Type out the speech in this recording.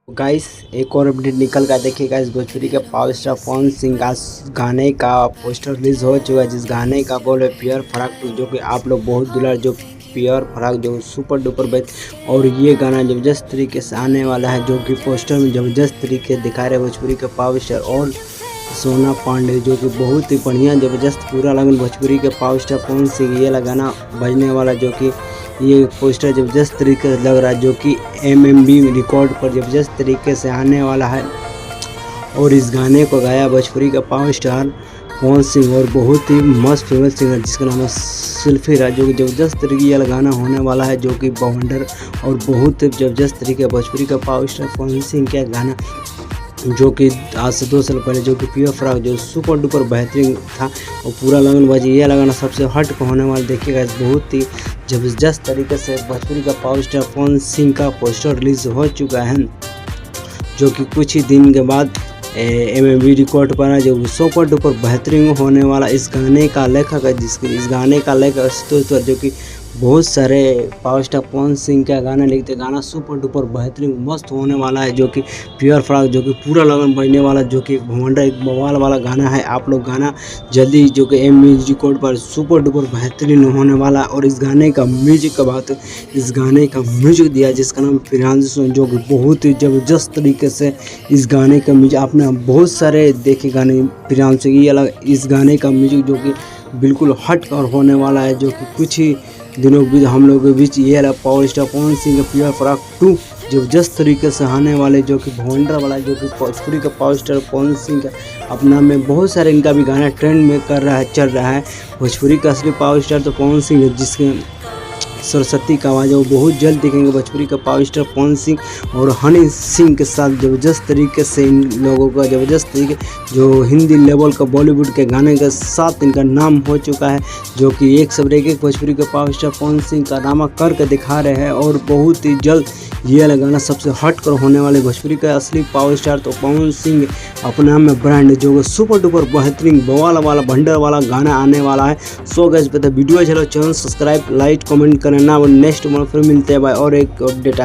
Guys एक और update निकल कर देखिए गाइस, भोजपुरी के पावर स्टार पवन सिंह का गाने का पोस्टर रिलीज हो चुका है, जिस गाने का बोल है प्योर फराक टू, जो कि आप लोग बहुत दुलार जो प्योर फराक जो सुपर डुपर बेस्ट। और ये गाना जबरदस्त तरीके से आने वाला है, जो कि पोस्टर में जबरदस्त तरीके दिखा रहे भोजपुरी के पावर स्टार और सोना पांडे, जो कि बहुत ही बढ़िया जबरदस्त पूरा लगन भोजपुरी के पावर स्टार पवन सिंह ये गाना बजने वाला, जो कि ये पोस्टर जबरदस्त तरीके से लग रहा है, जो कि MMB रिकॉर्ड पर जबरदस्त तरीके से आने वाला है। और इस गाने को गाया भोजपुरी का पावर स्टार पवन सिंह और बहुत ही मस्त फीमेल सिंगर जिसका नाम है शिल्पी राज, जो कि जबरदस्त तरीके ये गाना होने वाला है, जो कि बवंडर और बहुत ही जबरदस्त तरीके भोजपुरी का पावर स्टार पवन सिंह का गाना, जो कि आज से 2 साल पहले जो कि प्योर फराक जो सुपर डुपर बेहतरीन था और पूरा लगन बाजी ये लगाना सबसे हट को होने वाला देखिएगा। बहुत ही जबरदस्त तरीके से भोजपुरी का पावर स्टार पवन सिंह का पोस्टर रिलीज हो चुका है, जो कि कुछ ही दिन के बाद MMB रिकॉर्ड पर है, जो सुपर डुपर बेहतरीन होने वाला इस गाने का लेखक है, जिसके इस गाने का लेखक जो कि बहुत सारे पावर स्टार पवन सिंह का गाना लिखते, गाना सुपर डुपर बेहतरीन मस्त होने वाला है, जो कि प्योर फराक जो कि पूरा लगन बजने वाला, जो कि भवंडर एक बवाल वाला गाना है। आप लोग गाना जल्दी जो कि MMB रिकॉर्ड पर सुपर डुपर बेहतरीन होने वाला। और इस गाने का म्यूजिक का बात, इस गाने का म्यूजिक दिया जिसका नाम प्रियांशु, जो कि बहुत ही ज़बरदस्त तरीके से इस गाने का म्यूजिक आपने बहुत सारे देखे गाने प्रियांशु ये अलग इस गाने का म्यूजिक जो कि बिल्कुल हट कर होने वाला है, जो कि कुछ ही दिनों के बीच हम लोगों के बीच ये है पावर स्टार पवन सिंह का प्योर फराक 2 जबरदस्त तरीके से आने वाले, जो कि भवंडर वाला, जो कि भोजपुरी का पावर स्टार पवन सिंह का अपना में बहुत सारे इनका भी गाना ट्रेंड में कर रहा है, चल रहा है। भोजपुरी का असली पावर स्टार तो पवन सिंह है, जिसके सरस्वती का आवाज़ है वो बहुत जल्द दिखेंगे भोजपुरी का पावर स्टार पवन सिंह और हनी सिंह के साथ जबरदस्त तरीके से इन लोगों का जबरदस्त तरीके जो हिंदी लेवल का बॉलीवुड के गाने के साथ इनका नाम हो चुका है, जो कि एक सब एक भोजपुरी के पावर स्टार पवन सिंह का ड्रामा करके दिखा रहे हैं। और बहुत ही जल्द ये गाना सबसे हट कर होने वाले भोजपुरी का असली पावर स्टार तो पवन सिंह अपना में ब्रांड जो सुपर डुपर बेहतरीन बवाल वाला भंडर वाला गाना आने वाला है। सो गाइस पता वीडियो चलो चैनल सब्सक्राइब लाइक कमेंट करना, नेक्स्ट फिर मिलते हैं भाई और एक अपडेट।